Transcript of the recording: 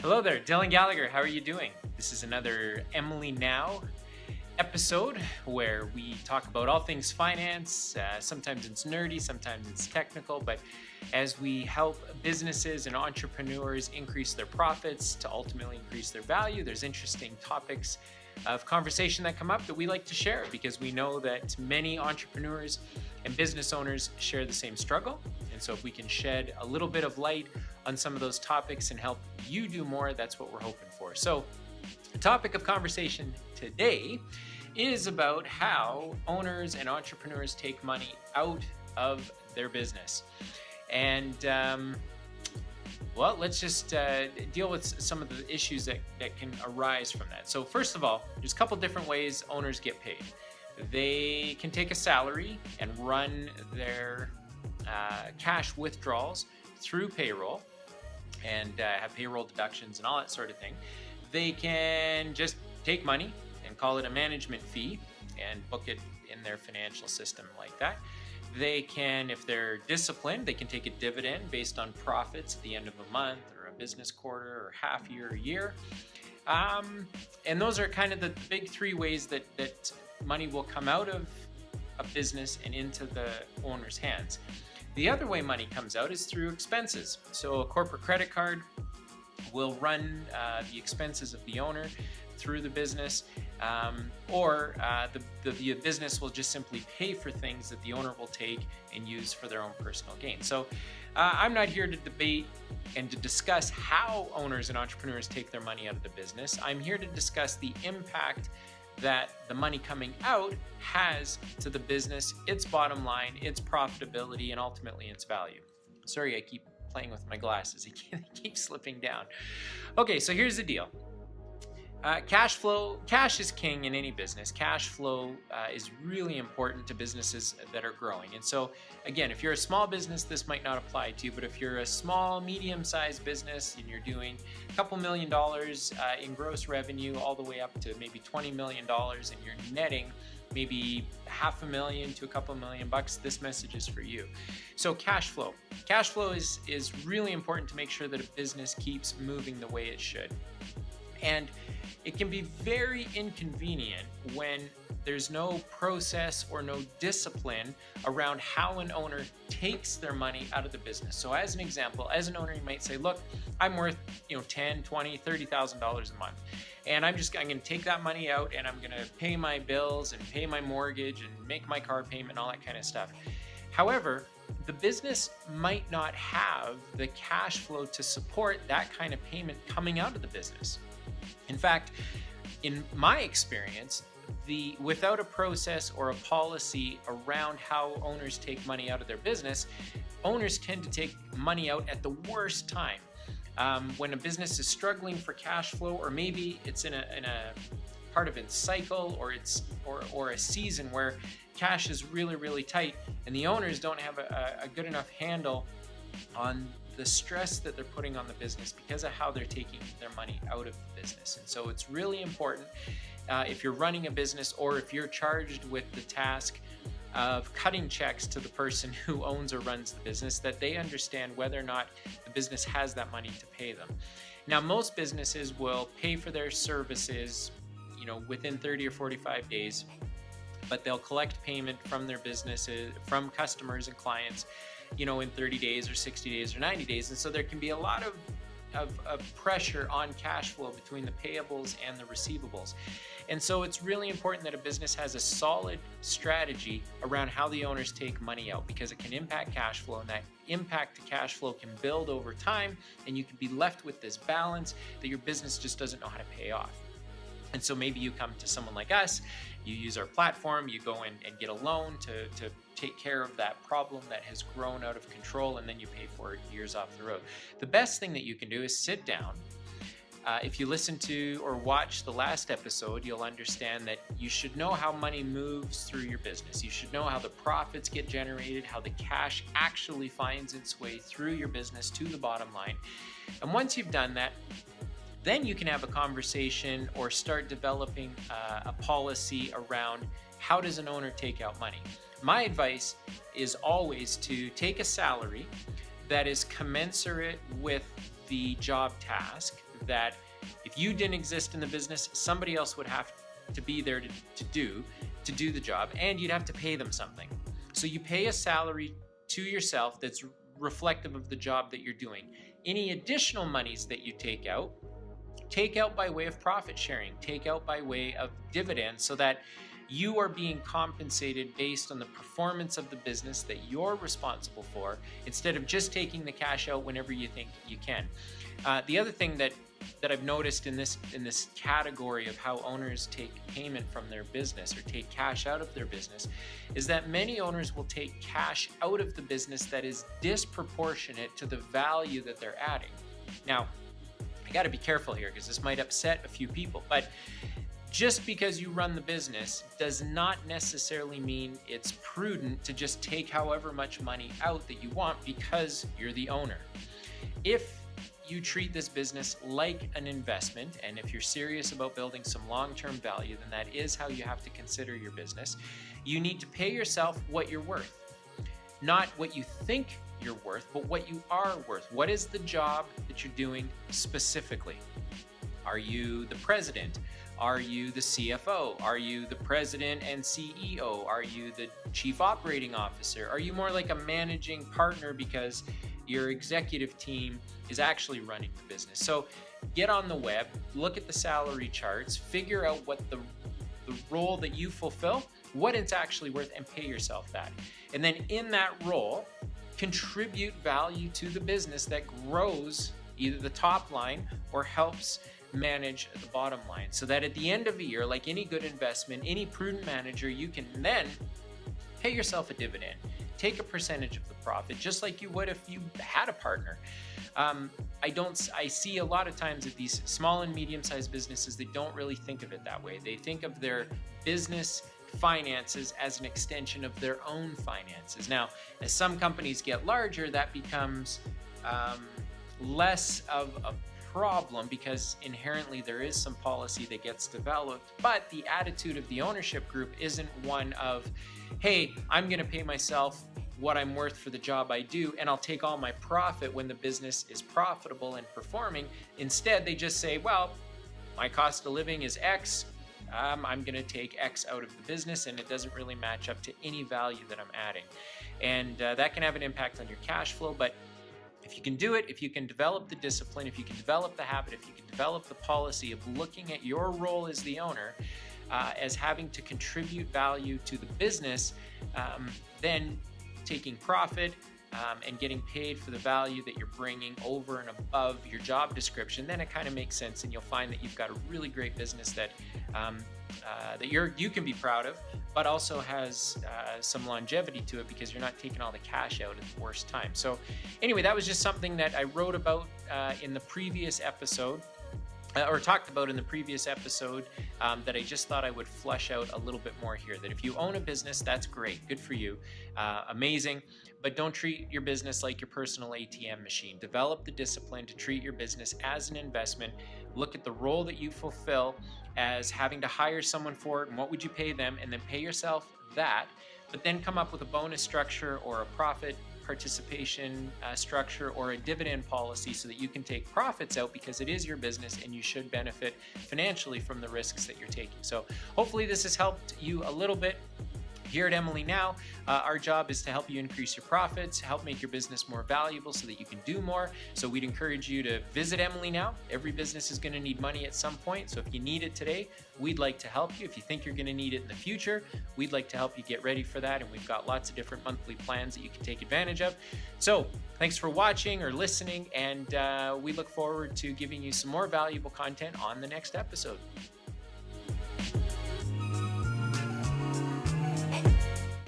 Hello there, Dylan Gallagher. How are you doing? This is another Emily Now episode where we talk about all things finance. Sometimes it's nerdy, sometimes it's technical, but as we help businesses and entrepreneurs increase their profits to ultimately increase their value, there's interesting topics of conversation that come up that we like to share because we know that many entrepreneurs and business owners share the same struggle. And so if we can shed a little bit of light on some of those topics and help you do more, that's what we're hoping for. So the topic of conversation today is about how owners and entrepreneurs take money out of their business. And let's just deal with some of the issues that can arise from that. So first of all, there's a couple different ways owners get paid. They can take a salary and run their cash withdrawals through payroll and have payroll deductions and all that sort of thing. They can just take money and call it a management fee and book it in their financial system like that. They can, if they're disciplined, they can take a dividend based on profits at the end of a month or a business quarter or half year or year. And those are kind of the big three ways that money will come out of a business and into the owner's hands. The other way money comes out is through expenses. So a corporate credit card will run the expenses of the owner through the business, or the business will just simply pay for things that the owner will take and use for their own personal gain. So I'm not here to debate and to discuss how owners and entrepreneurs take their money out of the business. I'm here to discuss the impact that the money coming out has to the business, its bottom line, its profitability, and ultimately its value. Sorry, I keep playing with my glasses. They keep slipping down. Okay, so here's the deal. Cash is king in any business. Cash flow is really important to businesses that are growing. And so, again, if you're a small business, this might not apply to you. But if you're a small, medium-sized business and you're doing a couple $1 million in gross revenue all the way up to maybe $20 million and you're netting maybe $500,000 to a couple $1 million, this message is for you. So cash flow. Cash flow is really important to make sure that a business keeps moving the way it should. And it can be very inconvenient when there's no process or no discipline around how an owner takes their money out of the business. So as an example, as an owner, you might say, look, I'm worth $10,000, $20,000, $30,000 a month. And I'm going to take that money out and I'm going to pay my bills and pay my mortgage and make my car payment and all that kind of stuff. However, the business might not have the cash flow to support that kind of payment coming out of the business. In fact, in my experience, without a process or a policy around how owners take money out of their business, owners tend to take money out at the worst time. When a business is struggling for cash flow, or maybe it's in a part of its cycle, or a season where cash is really, really tight, and the owners don't have a good enough handle on the stress that they're putting on the business because of how they're taking their money out of the business. And so it's really important if you're running a business or if you're charged with the task of cutting checks to the person who owns or runs the business, that they understand whether or not the business has that money to pay them. Now, most businesses will pay for their services, within 30 or 45 days, but they'll collect payment from their businesses, from customers and clients, in 30 days or 60 days or 90 days. And so there can be a lot of pressure on cash flow between the payables and the receivables. And so it's really important that a business has a solid strategy around how the owners take money out, because it can impact cash flow, and that impact to cash flow can build over time, and you can be left with this balance that your business just doesn't know how to pay off. And so maybe you come to someone like us, you use our platform, you go in and get a loan to take care of that problem that has grown out of control, and then you pay for it years off the road. The best thing that you can do is sit down. If you listen to or watch the last episode, you'll understand that you should know how money moves through your business. You should know how the profits get generated, how the cash actually finds its way through your business to the bottom line. And once you've done that, then you can have a conversation or start developing a policy around how does an owner take out money. My advice is always to take a salary that is commensurate with the job task that if you didn't exist in the business, somebody else would have to be there to do the job, and you'd have to pay them something. So you pay a salary to yourself that's reflective of the job that you're doing. Any additional monies that you take out by way of profit sharing, take out by way of dividends, so that you are being compensated based on the performance of the business that you're responsible for, instead of just taking the cash out whenever you think you can. The other thing that I've noticed in this category of how owners take payment from their business or take cash out of their business is that many owners will take cash out of the business that is disproportionate to the value that they're adding. Now, I got to be careful here because this might upset a few people, but just because you run the business does not necessarily mean it's prudent to just take however much money out that you want because you're the owner. If you treat this business like an investment, and if you're serious about building some long-term value, then that is how you have to consider your business. You need to pay yourself what you're worth. Not what you think you're worth, but what you are worth. What is the job that you're doing specifically? Are you the president? Are you the CFO? Are you the president and CEO? Are you the chief operating officer? Are you more like a managing partner because your executive team is actually running the business? So get on the web, look at the salary charts, figure out what the role that you fulfill, what it's actually worth, and pay yourself that. And then in that role, contribute value to the business that grows either the top line or helps manage the bottom line, so that at the end of a year, like any good investment, any prudent manager, you can then pay yourself a dividend, take a percentage of the profit, just like you would if you had a partner. I see a lot of times that these small and medium-sized businesses, they don't really think of it that way. They think of their business finances as an extension of their own finances. Now, as some companies get larger, that becomes less of a problem because inherently there is some policy that gets developed, but the attitude of the ownership group isn't one of, hey, I'm going to pay myself what I'm worth for the job I do, and I'll take all my profit when the business is profitable and performing. Instead, they just say, well, my cost of living is X. I'm going to take X out of the business, and it doesn't really match up to any value that I'm adding. And that can have an impact on your cash flow, but if you can do it, if you can develop the discipline, if you can develop the habit, if you can develop the policy of looking at your role as the owner as having to contribute value to the business, then taking profit and getting paid for the value that you're bringing over and above your job description, then it kind of makes sense, and you'll find that you've got a really great business that you can be proud of, but also has some longevity to it because you're not taking all the cash out at the worst time. So anyway, that was just something that I wrote about in the previous episode, or talked about in the previous episode, that I just thought I would flesh out a little bit more here. That if you own a business, that's great, good for you, amazing, but don't treat your business like your personal ATM machine. Develop the discipline to treat your business as an investment. Look at the role that you fulfill as having to hire someone for it, and what would you pay them, and then pay yourself that, but then come up with a bonus structure or a profit participation structure or a dividend policy so that you can take profits out, because it is your business and you should benefit financially from the risks that you're taking. So hopefully this has helped you a little bit. Here at Emily Now, our job is to help you increase your profits, help make your business more valuable so that you can do more. So we'd encourage you to visit Emily Now. Every business is going to need money at some point. So if you need it today, we'd like to help you. If you think you're going to need it in the future, we'd like to help you get ready for that. And we've got lots of different monthly plans that you can take advantage of. So thanks for watching or listening. And we look forward to giving you some more valuable content on the next episode.